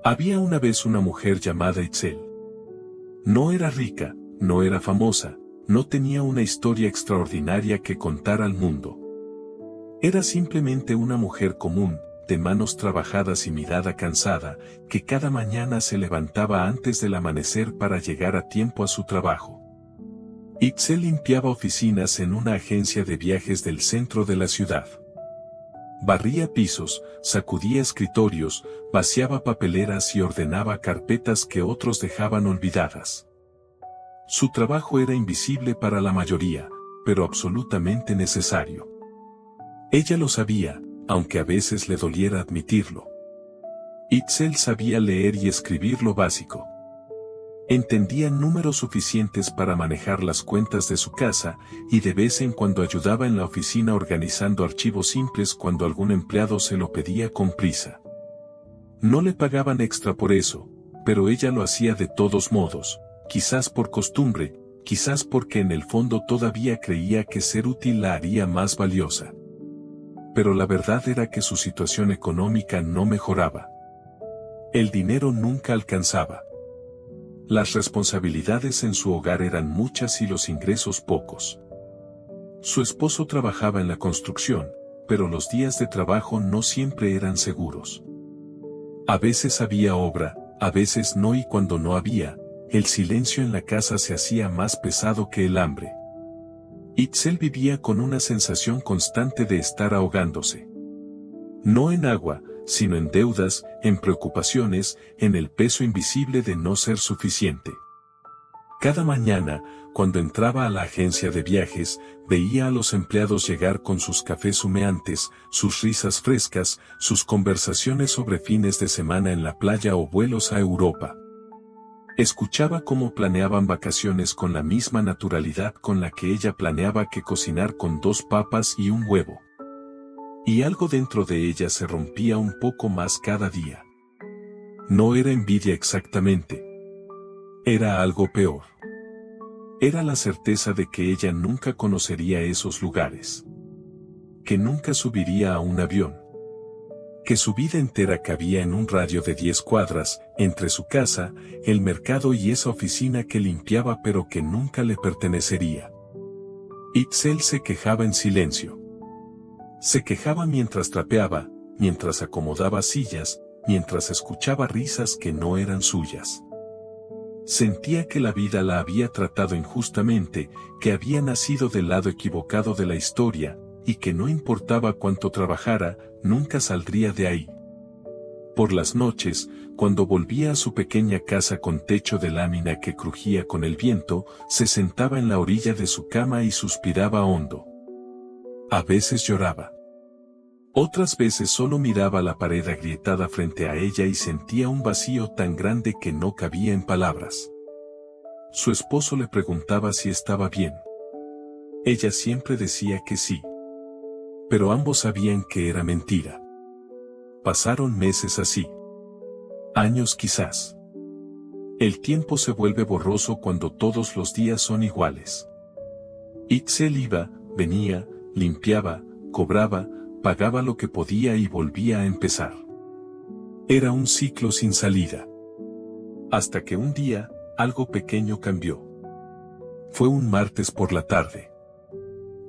Había una vez una mujer llamada Itzel. No era rica, no era famosa, no tenía una historia extraordinaria que contar al mundo. Era simplemente una mujer común, de manos trabajadas y mirada cansada, que cada mañana se levantaba antes del amanecer para llegar a tiempo a su trabajo. Itzel limpiaba oficinas en una agencia de viajes del centro de la ciudad. Barría pisos, sacudía escritorios, vaciaba papeleras y ordenaba carpetas que otros dejaban olvidadas. Su trabajo era invisible para la mayoría, pero absolutamente necesario. Ella lo sabía, aunque a veces le doliera admitirlo. Itzel sabía leer y escribir lo básico. Entendía números suficientes para manejar las cuentas de su casa y de vez en cuando ayudaba en la oficina organizando archivos simples cuando algún empleado se lo pedía con prisa. No le pagaban extra por eso, pero ella lo hacía de todos modos, quizás por costumbre, quizás porque en el fondo todavía creía que ser útil la haría más valiosa. Pero la verdad era que su situación económica no mejoraba. El dinero nunca alcanzaba. Las responsabilidades en su hogar eran muchas y los ingresos pocos. Su esposo trabajaba en la construcción, pero los días de trabajo no siempre eran seguros. A veces había obra, a veces no, y cuando no había, el silencio en la casa se hacía más pesado que el hambre. Itzel vivía con una sensación constante de estar ahogándose. No en agua, sino en deudas, en preocupaciones, en el peso invisible de no ser suficiente. Cada mañana, cuando entraba a la agencia de viajes, veía a los empleados llegar con sus cafés humeantes, sus risas frescas, sus conversaciones sobre fines de semana en la playa o vuelos a Europa. Escuchaba cómo planeaban vacaciones con la misma naturalidad con la que ella planeaba que cocinar con 2 papas y un huevo. Y algo dentro de ella se rompía un poco más cada día. No era envidia exactamente. Era algo peor. Era la certeza de que ella nunca conocería esos lugares. Que nunca subiría a un avión. Que su vida entera cabía en un radio de 10 cuadras, entre su casa, el mercado y esa oficina que limpiaba pero que nunca le pertenecería. Itzel se quejaba en silencio. Se quejaba mientras trapeaba, mientras acomodaba sillas, mientras escuchaba risas que no eran suyas. Sentía que la vida la había tratado injustamente, que había nacido del lado equivocado de la historia, y que no importaba cuánto trabajara, nunca saldría de ahí. Por las noches, cuando volvía a su pequeña casa con techo de lámina que crujía con el viento, se sentaba en la orilla de su cama y suspiraba hondo. A veces lloraba. Otras veces solo miraba la pared agrietada frente a ella y sentía un vacío tan grande que no cabía en palabras. Su esposo le preguntaba si estaba bien. Ella siempre decía que sí. Pero ambos sabían que era mentira. Pasaron meses así. Años quizás. El tiempo se vuelve borroso cuando todos los días son iguales. Itzel iba, venía, limpiaba, cobraba, pagaba lo que podía y volvía a empezar. Era un ciclo sin salida. Hasta que un día, algo pequeño cambió. Fue un martes por la tarde.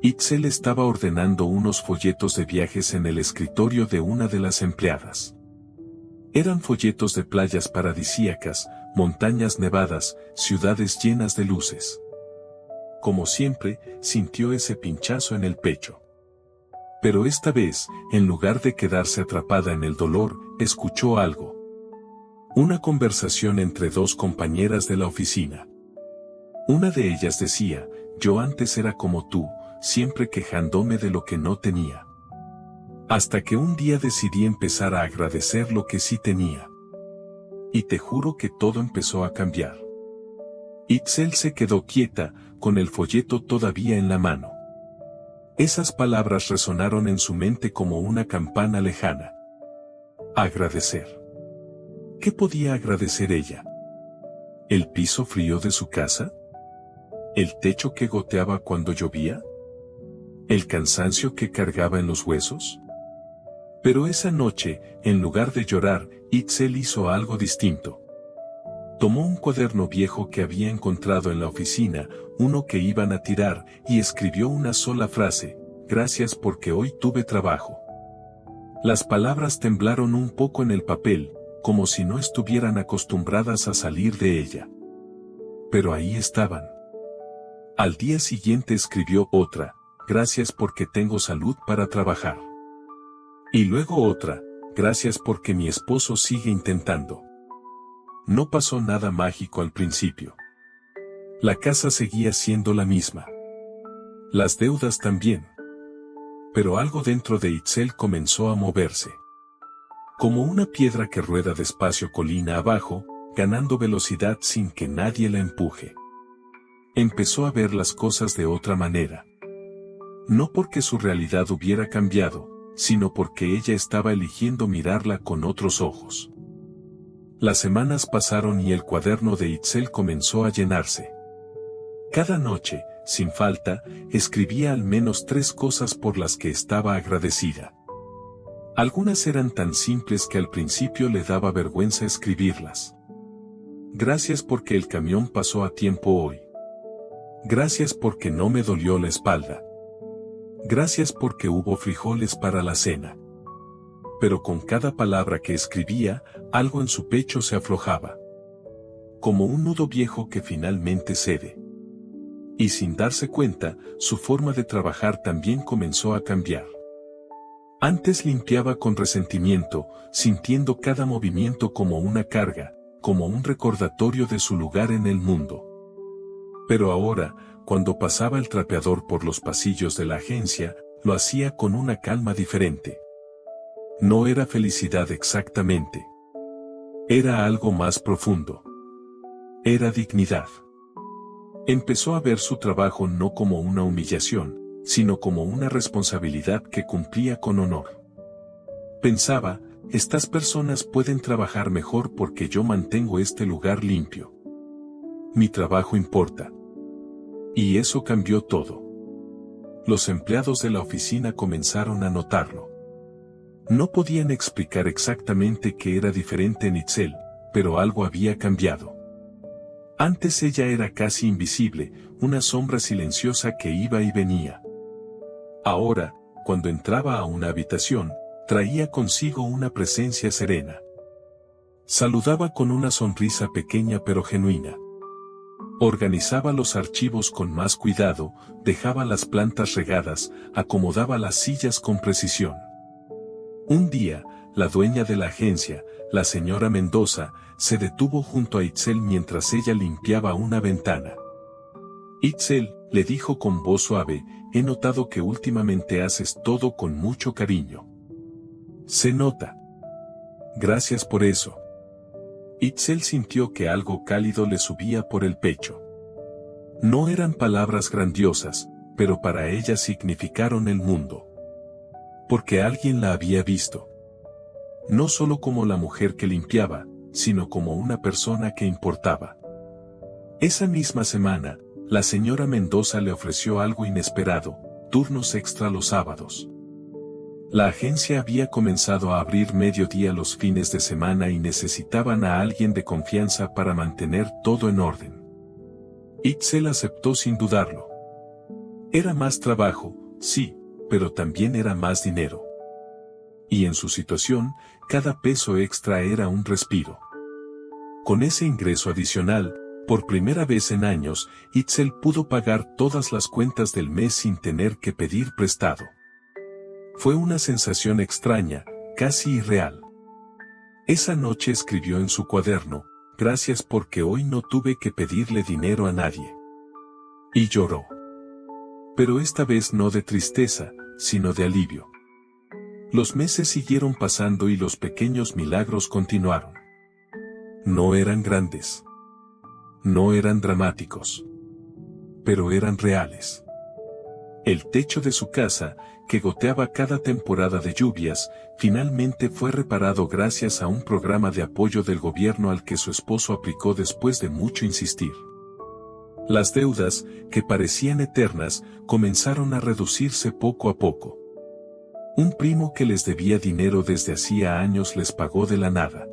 Itzel estaba ordenando unos folletos de viajes en el escritorio de una de las empleadas. Eran folletos de playas paradisíacas, montañas nevadas, ciudades llenas de luces. Como siempre, sintió ese pinchazo en el pecho. Pero esta vez, en lugar de quedarse atrapada en el dolor, escuchó algo. Una conversación entre 2 compañeras de la oficina. Una de ellas decía, yo antes era como tú, siempre quejándome de lo que no tenía. Hasta que un día decidí empezar a agradecer lo que sí tenía. Y te juro que todo empezó a cambiar. Itzel se quedó quieta, con el folleto todavía en la mano. Esas palabras resonaron en su mente como una campana lejana. Agradecer. ¿Qué podía agradecer ella? ¿El piso frío de su casa? ¿El techo que goteaba cuando llovía? ¿El cansancio que cargaba en los huesos? Pero esa noche, en lugar de llorar, Itzel hizo algo distinto. Tomó un cuaderno viejo que había encontrado en la oficina, uno que iban a tirar, y escribió una sola frase: gracias porque hoy tuve trabajo. Las palabras temblaron un poco en el papel, como si no estuvieran acostumbradas a salir de ella. Pero ahí estaban. Al día siguiente escribió otra: gracias porque tengo salud para trabajar. Y luego otra: gracias porque mi esposo sigue intentando. No pasó nada mágico al principio. La casa seguía siendo la misma. Las deudas también. Pero algo dentro de Itzel comenzó a moverse. Como una piedra que rueda despacio colina abajo, ganando velocidad sin que nadie la empuje. Empezó a ver las cosas de otra manera. No porque su realidad hubiera cambiado, sino porque ella estaba eligiendo mirarla con otros ojos. Las semanas pasaron y el cuaderno de Itzel comenzó a llenarse. Cada noche, sin falta, escribía al menos 3 cosas por las que estaba agradecida. Algunas eran tan simples que al principio le daba vergüenza escribirlas. Gracias porque el camión pasó a tiempo hoy. Gracias porque no me dolió la espalda. Gracias porque hubo frijoles para la cena. Pero con cada palabra que escribía, algo en su pecho se aflojaba. Como un nudo viejo que finalmente cede. Y sin darse cuenta, su forma de trabajar también comenzó a cambiar. Antes limpiaba con resentimiento, sintiendo cada movimiento como una carga, como un recordatorio de su lugar en el mundo. Pero ahora, cuando pasaba el trapeador por los pasillos de la agencia, lo hacía con una calma diferente. No era felicidad exactamente. Era algo más profundo. Era dignidad. Empezó a ver su trabajo no como una humillación, sino como una responsabilidad que cumplía con honor. Pensaba: estas personas pueden trabajar mejor porque yo mantengo este lugar limpio. Mi trabajo importa. Y eso cambió todo. Los empleados de la oficina comenzaron a notarlo. No podían explicar exactamente qué era diferente en Itzel, pero algo había cambiado. Antes ella era casi invisible, una sombra silenciosa que iba y venía. Ahora, cuando entraba a una habitación, traía consigo una presencia serena. Saludaba con una sonrisa pequeña pero genuina. Organizaba los archivos con más cuidado, dejaba las plantas regadas, acomodaba las sillas con precisión. Un día, la dueña de la agencia, la señora Mendoza, se detuvo junto a Itzel mientras ella limpiaba una ventana. Itzel, le dijo con voz suave, he notado que últimamente haces todo con mucho cariño. Se nota. Gracias por eso. Itzel sintió que algo cálido le subía por el pecho. No eran palabras grandiosas, pero para ella significaron el mundo. Porque alguien la había visto. No solo como la mujer que limpiaba, sino como una persona que importaba. Esa misma semana, la señora Mendoza le ofreció algo inesperado: turnos extra los sábados. La agencia había comenzado a abrir mediodía los fines de semana y necesitaban a alguien de confianza para mantener todo en orden. Itzel aceptó sin dudarlo. Era más trabajo, sí, pero también era más dinero. Y en su situación, cada peso extra era un respiro. Con ese ingreso adicional, por primera vez en años, Itzel pudo pagar todas las cuentas del mes sin tener que pedir prestado. Fue una sensación extraña, casi irreal. Esa noche escribió en su cuaderno: gracias porque hoy no tuve que pedirle dinero a nadie. Y lloró. Pero esta vez no de tristeza, sino de alivio. Los meses siguieron pasando y los pequeños milagros continuaron. No eran grandes. No eran dramáticos. Pero eran reales. El techo de su casa, que goteaba cada temporada de lluvias, finalmente fue reparado gracias a un programa de apoyo del gobierno al que su esposo aplicó después de mucho insistir. Las deudas, que parecían eternas, comenzaron a reducirse poco a poco. Un primo que les debía dinero desde hacía años les pagó de la nada.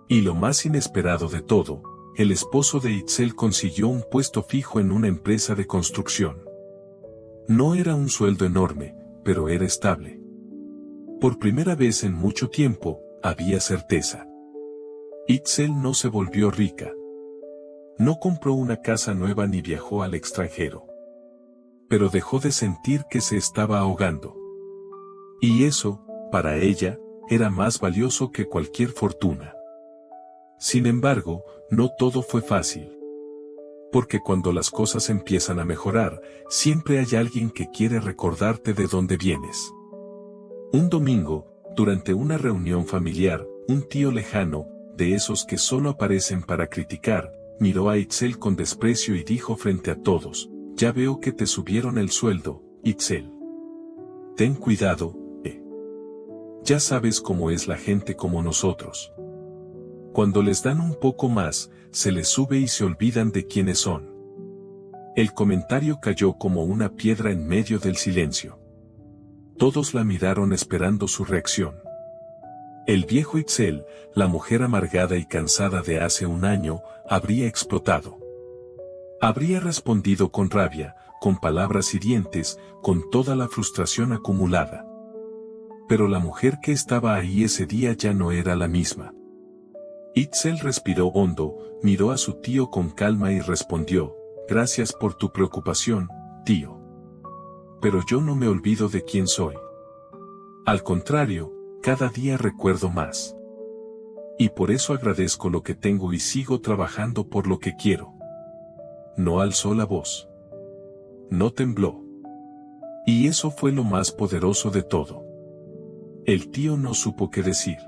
Y lo más inesperado de todo, el esposo de Itzel consiguió un puesto fijo en una empresa de construcción. No era un sueldo enorme, pero era estable. Por primera vez en mucho tiempo, había certeza. Itzel no se volvió rica. No compró una casa nueva ni viajó al extranjero. Pero dejó de sentir que se estaba ahogando. Y eso, para ella, era más valioso que cualquier fortuna. Sin embargo, no todo fue fácil. Porque cuando las cosas empiezan a mejorar, siempre hay alguien que quiere recordarte de dónde vienes. Un domingo, durante una reunión familiar, un tío lejano, de esos que solo aparecen para criticar, miró a Itzel con desprecio y dijo frente a todos: «Ya veo que te subieron el sueldo, Itzel. Ten cuidado, Ya sabes cómo es la gente como nosotros. Cuando les dan un poco más, se les sube y se olvidan de quiénes son». El comentario cayó como una piedra en medio del silencio. Todos la miraron esperando su reacción. El viejo Itzel, la mujer amargada y cansada de hace un año, habría explotado. Habría respondido con rabia, con palabras hirientes, con toda la frustración acumulada. Pero la mujer que estaba ahí ese día ya no era la misma. Itzel respiró hondo, miró a su tío con calma y respondió: «Gracias por tu preocupación, tío. Pero yo no me olvido de quién soy. Al contrario, cada día recuerdo más. Y por eso agradezco lo que tengo y sigo trabajando por lo que quiero». No alzó la voz. No tembló. Y eso fue lo más poderoso de todo. El tío no supo qué decir.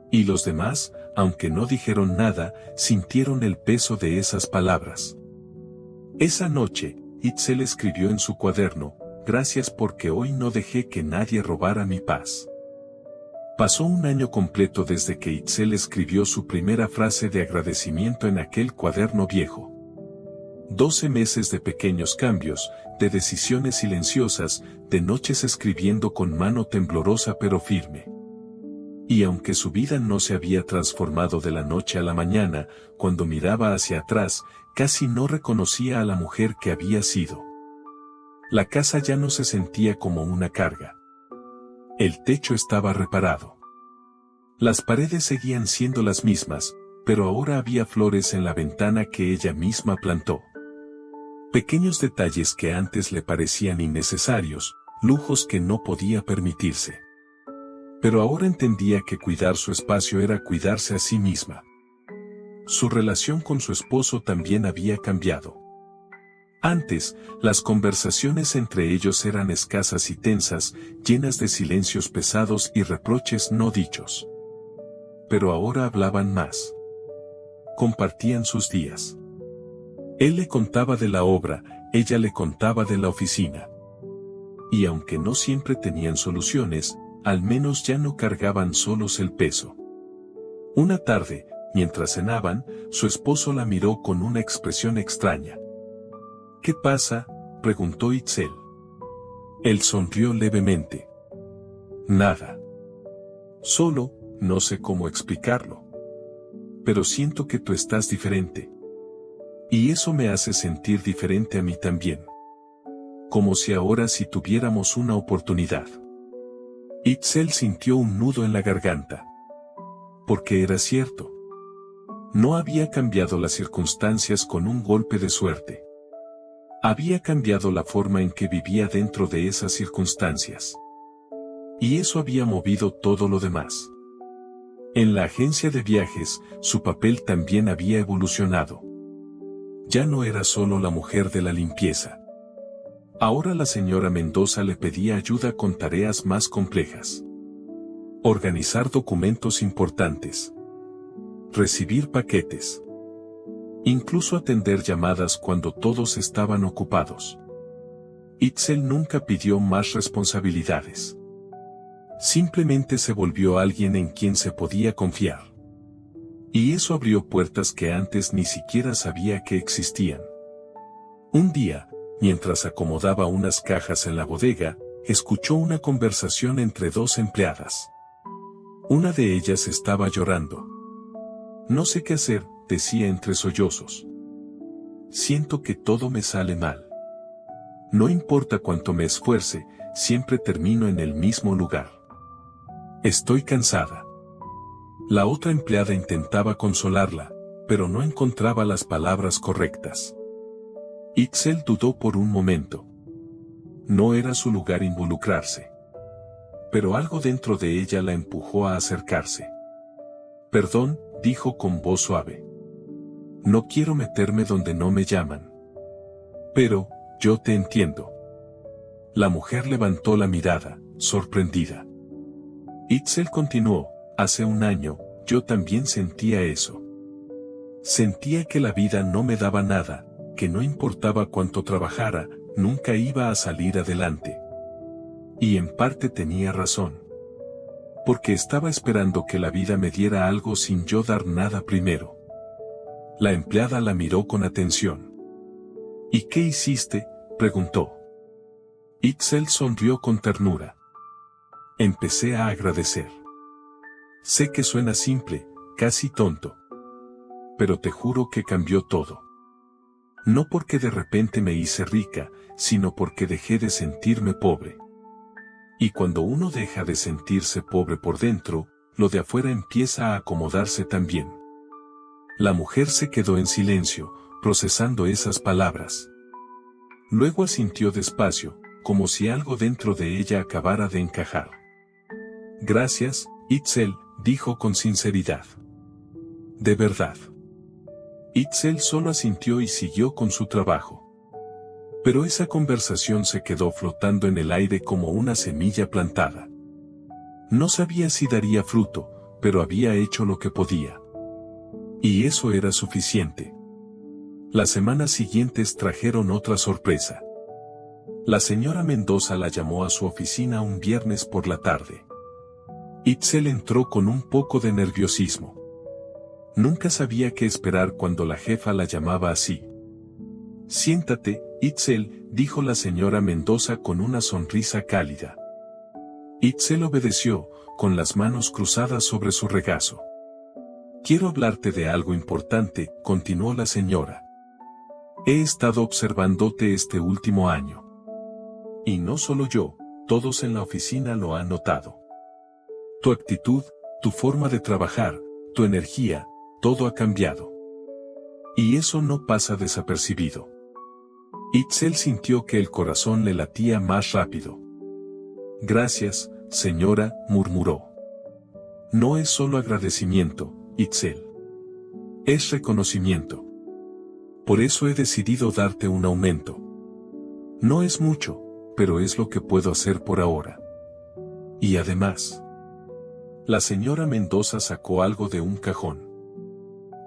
Y los demás, aunque no dijeron nada, sintieron el peso de esas palabras. Esa noche, Itzel escribió en su cuaderno: «Gracias porque hoy no dejé que nadie robara mi paz». Pasó un año completo desde que Itzel escribió su primera frase de agradecimiento en aquel cuaderno viejo. 12 meses de pequeños cambios, de decisiones silenciosas, de noches escribiendo con mano temblorosa pero firme. Y aunque su vida no se había transformado de la noche a la mañana, cuando miraba hacia atrás, casi no reconocía a la mujer que había sido. La casa ya no se sentía como una carga. El techo estaba reparado. Las paredes seguían siendo las mismas, pero ahora había flores en la ventana que ella misma plantó. Pequeños detalles que antes le parecían innecesarios, lujos que no podía permitirse. Pero ahora entendía que cuidar su espacio era cuidarse a sí misma. Su relación con su esposo también había cambiado. Antes, las conversaciones entre ellos eran escasas y tensas, llenas de silencios pesados y reproches no dichos. Pero ahora hablaban más. Compartían sus días. Él le contaba de la obra, ella le contaba de la oficina. Y aunque no siempre tenían soluciones, al menos ya no cargaban solos el peso. Una tarde, mientras cenaban, su esposo la miró con una expresión extraña. «¿Qué pasa?», preguntó Itzel. Él sonrió levemente. «Nada. Solo, no sé cómo explicarlo. Pero siento que tú estás diferente. Y eso me hace sentir diferente a mí también. Como si ahora sí tuviéramos una oportunidad». Itzel sintió un nudo en la garganta. Porque era cierto. No había cambiado las circunstancias con un golpe de suerte. Había cambiado la forma en que vivía dentro de esas circunstancias. Y eso había movido todo lo demás. En la agencia de viajes, su papel también había evolucionado. Ya no era solo la mujer de la limpieza. Ahora la señora Mendoza le pedía ayuda con tareas más complejas. Organizar documentos importantes. Recibir paquetes. Incluso atender llamadas cuando todos estaban ocupados. Itzel nunca pidió más responsabilidades. Simplemente se volvió alguien en quien se podía confiar. Y eso abrió puertas que antes ni siquiera sabía que existían. Un día, mientras acomodaba unas cajas en la bodega, escuchó una conversación entre dos empleadas. Una de ellas estaba llorando. No sé qué hacer, decía entre sollozos. Siento que todo me sale mal. No importa cuánto me esfuerce, siempre termino en el mismo lugar. Estoy cansada. La otra empleada intentaba consolarla, pero no encontraba las palabras correctas. Itzel dudó por un momento. No era su lugar involucrarse. Pero algo dentro de ella la empujó a acercarse. Perdón, dijo con voz suave. No quiero meterme donde no me llaman. Pero, yo te entiendo. La mujer levantó la mirada, sorprendida. Itzel continuó, hace un año, yo también sentía eso. Sentía que la vida no me daba nada, que no importaba cuánto trabajara, nunca iba a salir adelante. Y en parte tenía razón. Porque estaba esperando que la vida me diera algo sin yo dar nada primero. La empleada la miró con atención. ¿Y qué hiciste?, preguntó. Itzel sonrió con ternura. Empecé a agradecer. Sé que suena simple, casi tonto. Pero te juro que cambió todo. No porque de repente me hice rica, sino porque dejé de sentirme pobre. Y cuando uno deja de sentirse pobre por dentro, lo de afuera empieza a acomodarse también. La mujer se quedó en silencio, procesando esas palabras. Luego asintió despacio, como si algo dentro de ella acabara de encajar. Gracias, Itzel, dijo con sinceridad. De verdad. Itzel solo asintió y siguió con su trabajo. Pero esa conversación se quedó flotando en el aire como una semilla plantada. No sabía si daría fruto, pero había hecho lo que podía. Y eso era suficiente. Las semanas siguientes trajeron otra sorpresa. La señora Mendoza la llamó a su oficina un viernes por la tarde. Itzel entró con un poco de nerviosismo. Nunca sabía qué esperar cuando la jefa la llamaba así. Siéntate, Itzel, dijo la señora Mendoza con una sonrisa cálida. Itzel obedeció, con las manos cruzadas sobre su regazo. Quiero hablarte de algo importante, continuó la señora. He estado observándote este último año. Y no solo yo, todos en la oficina lo han notado. Tu actitud, tu forma de trabajar, tu energía, todo ha cambiado. Y eso no pasa desapercibido. Itzel sintió que el corazón le latía más rápido. Gracias, señora, murmuró. No es solo agradecimiento, Itzel. Es reconocimiento. Por eso he decidido darte un aumento. No es mucho, pero es lo que puedo hacer por ahora. Y además, la señora Mendoza sacó algo de un cajón.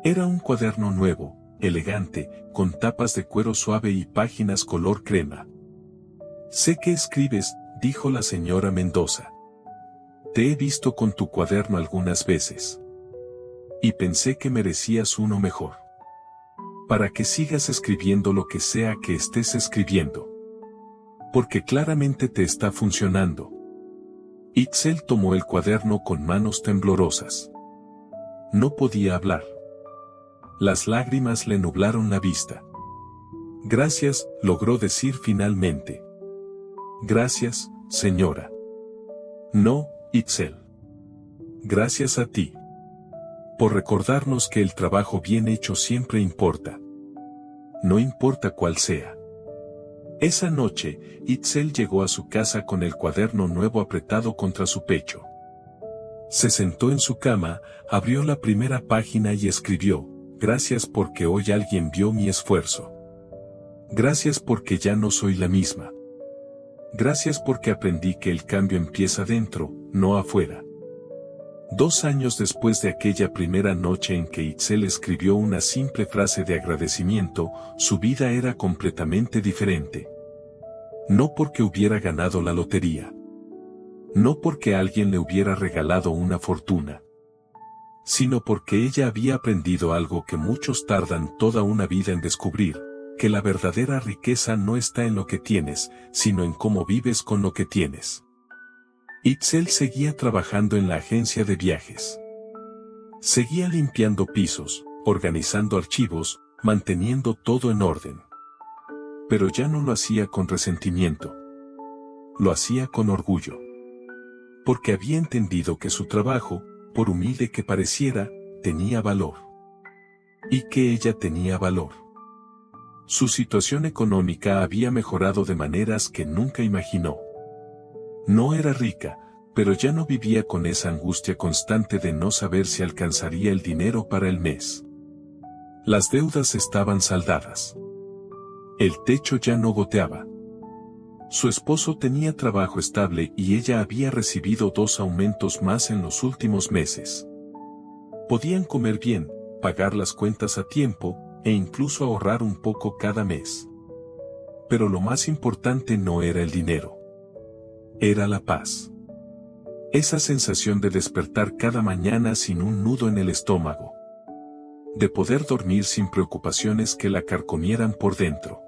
Era un cuaderno nuevo, elegante, con tapas de cuero suave y páginas color crema. Sé que escribes, dijo la señora Mendoza. Te he visto con tu cuaderno algunas veces. Y pensé que merecías uno mejor. Para que sigas escribiendo lo que sea que estés escribiendo. Porque claramente te está funcionando. Itzel tomó el cuaderno con manos temblorosas. No podía hablar. Las lágrimas le nublaron la vista. Gracias, logró decir finalmente. Gracias, señora. No, Itzel. Gracias a ti. Por recordarnos que el trabajo bien hecho siempre importa. No importa cuál sea. Esa noche, Itzel llegó a su casa con el cuaderno nuevo apretado contra su pecho. Se sentó en su cama, abrió la primera página y escribió, gracias porque hoy alguien vio mi esfuerzo. Gracias porque ya no soy la misma. Gracias porque aprendí que el cambio empieza dentro, no afuera. 2 años después de aquella primera noche en que Itzel escribió una simple frase de agradecimiento, su vida era completamente diferente. No porque hubiera ganado la lotería. No porque alguien le hubiera regalado una fortuna. Sino porque ella había aprendido algo que muchos tardan toda una vida en descubrir, que la verdadera riqueza no está en lo que tienes, sino en cómo vives con lo que tienes. Itzel seguía trabajando en la agencia de viajes. Seguía limpiando pisos, organizando archivos, manteniendo todo en orden. Pero ya no lo hacía con resentimiento. Lo hacía con orgullo. Porque había entendido que su trabajo, por humilde que pareciera, tenía valor. Y que ella tenía valor. Su situación económica había mejorado de maneras que nunca imaginó. No era rica, pero ya no vivía con esa angustia constante de no saber si alcanzaría el dinero para el mes. Las deudas estaban saldadas. El techo ya no goteaba. Su esposo tenía trabajo estable y ella había recibido 2 aumentos más en los últimos meses. Podían comer bien, pagar las cuentas a tiempo, e incluso ahorrar un poco cada mes. Pero lo más importante no era el dinero. Era la paz. Esa sensación de despertar cada mañana sin un nudo en el estómago. De poder dormir sin preocupaciones que la carcomieran por dentro.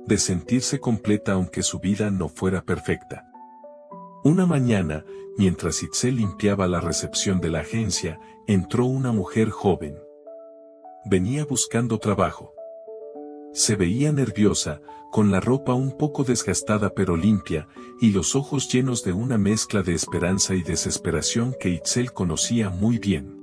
De sentirse completa aunque su vida no fuera perfecta. Una mañana, mientras Itzel limpiaba la recepción de la agencia, entró una mujer joven. Venía buscando trabajo. Se veía nerviosa, con la ropa un poco desgastada pero limpia, y los ojos llenos de una mezcla de esperanza y desesperación que Itzel conocía muy bien.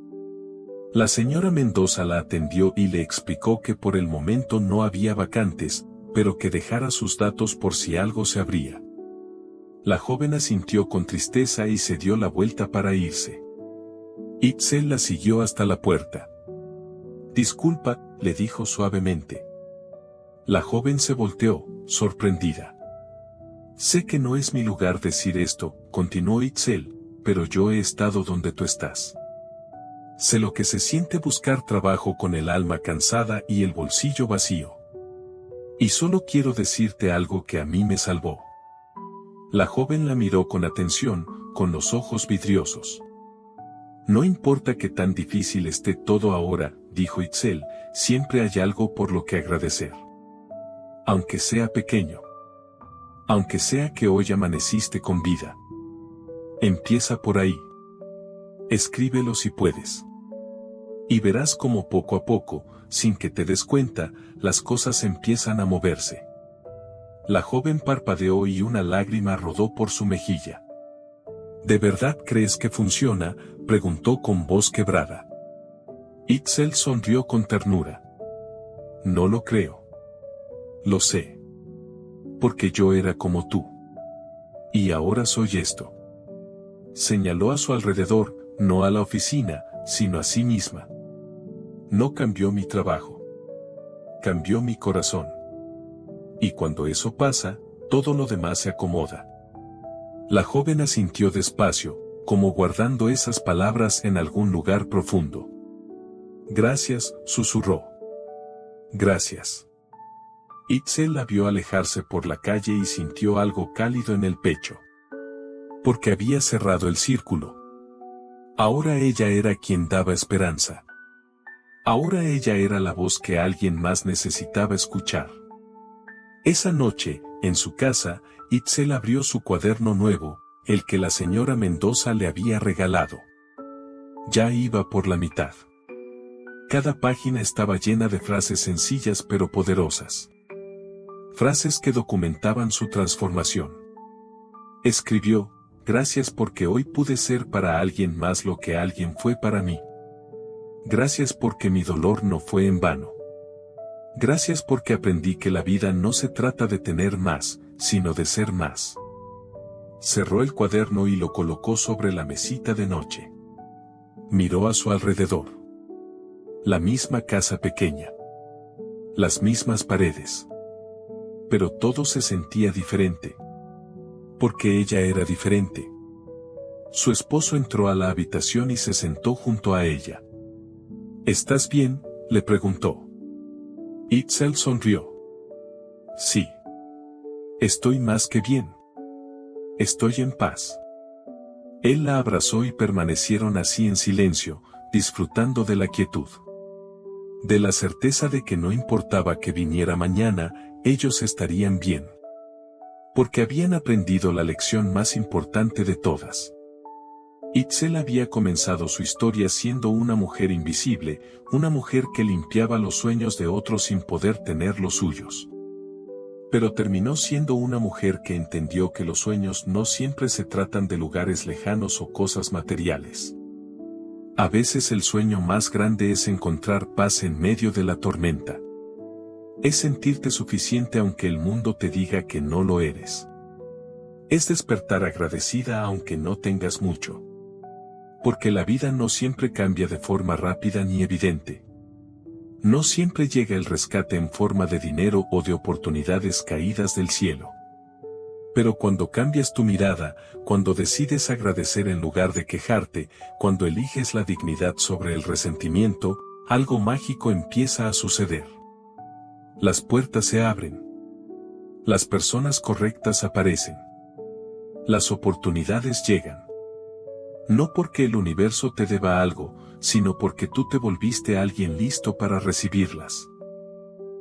La señora Mendoza la atendió y le explicó que por el momento no había vacantes, pero que dejara sus datos por si algo se abría. La joven asintió con tristeza y se dio la vuelta para irse. Itzel la siguió hasta la puerta. «Disculpa», le dijo suavemente. La joven se volteó, sorprendida. «Sé que no es mi lugar decir esto», continuó Itzel, «pero yo he estado donde tú estás. Sé lo que se siente buscar trabajo con el alma cansada y el bolsillo vacío. Y solo quiero decirte algo que a mí me salvó». La joven la miró con atención, con los ojos vidriosos. «No importa que tan difícil esté todo ahora», dijo Itzel, «siempre hay algo por lo que agradecer. Aunque sea pequeño. Aunque sea que hoy amaneciste con vida. Empieza por ahí. Escríbelo si puedes. Y verás cómo poco a poco, sin que te des cuenta, las cosas empiezan a moverse». La joven parpadeó y una lágrima rodó por su mejilla. «¿De verdad crees que funciona?», preguntó con voz quebrada. Itzel sonrió con ternura. «No lo creo. Lo sé. Porque yo era como tú. Y ahora soy esto». Señaló a su alrededor, no a la oficina, sino a sí misma. «No cambió mi trabajo. Cambió mi corazón. Y cuando eso pasa, todo lo demás se acomoda». La joven asintió despacio, como guardando esas palabras en algún lugar profundo. «Gracias», susurró. «Gracias». Itzel la vio alejarse por la calle y sintió algo cálido en el pecho. Porque había cerrado el círculo. Ahora ella era quien daba esperanza. Ahora ella era la voz que alguien más necesitaba escuchar. Esa noche, en su casa, Itzel abrió su cuaderno nuevo, el que la señora Mendoza le había regalado. Ya iba por la mitad. Cada página estaba llena de frases sencillas pero poderosas. Frases que documentaban su transformación. Escribió: «Gracias porque hoy pude ser para alguien más lo que alguien fue para mí. Gracias porque mi dolor no fue en vano. Gracias porque aprendí que la vida no se trata de tener más, sino de ser más». Cerró el cuaderno y lo colocó sobre la mesita de noche. Miró a su alrededor. La misma casa pequeña. Las mismas paredes. Pero todo se sentía diferente. Porque ella era diferente. Su esposo entró a la habitación y se sentó junto a ella. «¿Estás bien?», le preguntó. Itzel sonrió. «Sí. Estoy más que bien. Estoy en paz». Él la abrazó y permanecieron así en silencio, disfrutando de la quietud. de la certeza de que no importaba que viniera mañana, ellos estarían bien. Porque habían aprendido la lección más importante de todas. Itzel había comenzado su historia siendo una mujer invisible, una mujer que limpiaba los sueños de otros sin poder tener los suyos. Pero terminó siendo una mujer que entendió que los sueños no siempre se tratan de lugares lejanos o cosas materiales. A veces el sueño más grande es encontrar paz en medio de la tormenta. Es sentirte suficiente aunque el mundo te diga que no lo eres. Es despertar agradecida aunque no tengas mucho. Porque la vida no siempre cambia de forma rápida ni evidente. No siempre llega el rescate en forma de dinero o de oportunidades caídas del cielo. Pero cuando cambias tu mirada, cuando decides agradecer en lugar de quejarte, cuando eliges la dignidad sobre el resentimiento, algo mágico empieza a suceder. Las puertas se abren. Las personas correctas aparecen. Las oportunidades llegan. No porque el universo te deba algo, sino porque tú te volviste alguien listo para recibirlas.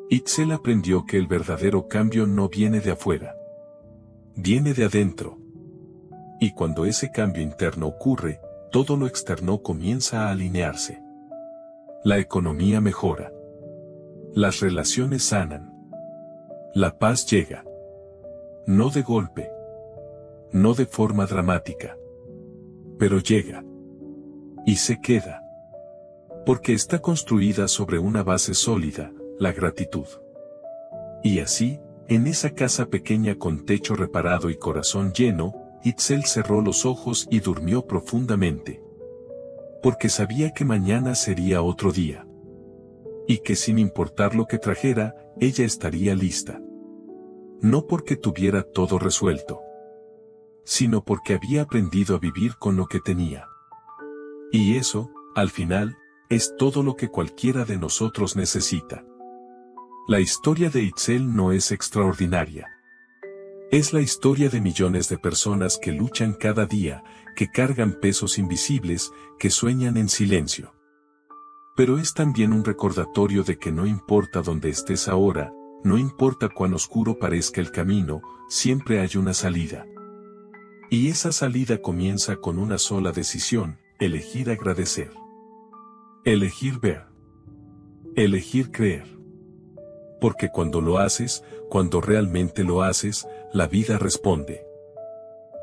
Itzel aprendió que el verdadero cambio no viene de afuera. Viene de adentro. Y cuando ese cambio interno ocurre, todo lo externo comienza a alinearse. La economía mejora. Las relaciones sanan. La paz llega. No de golpe. No de forma dramática. Pero llega. Y se queda. Porque está construida sobre una base sólida, la gratitud. Y así, en esa casa pequeña con techo reparado y corazón lleno, Itzel cerró los ojos y durmió profundamente. Porque sabía que mañana sería otro día. Y que sin importar lo que trajera, ella estaría lista. No porque tuviera todo resuelto, sino porque había aprendido a vivir con lo que tenía. Y eso, al final, es todo lo que cualquiera de nosotros necesita. La historia de Itzel no es extraordinaria. Es la historia de millones de personas que luchan cada día, que cargan pesos invisibles, que sueñan en silencio. Pero es también un recordatorio de que no importa dónde estés ahora, no importa cuán oscuro parezca el camino, siempre hay una salida. Y esa salida comienza con una sola decisión: elegir agradecer. Elegir ver. Elegir creer. Porque cuando lo haces, cuando realmente lo haces, la vida responde.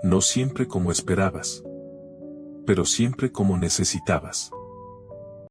No siempre como esperabas, pero siempre como necesitabas.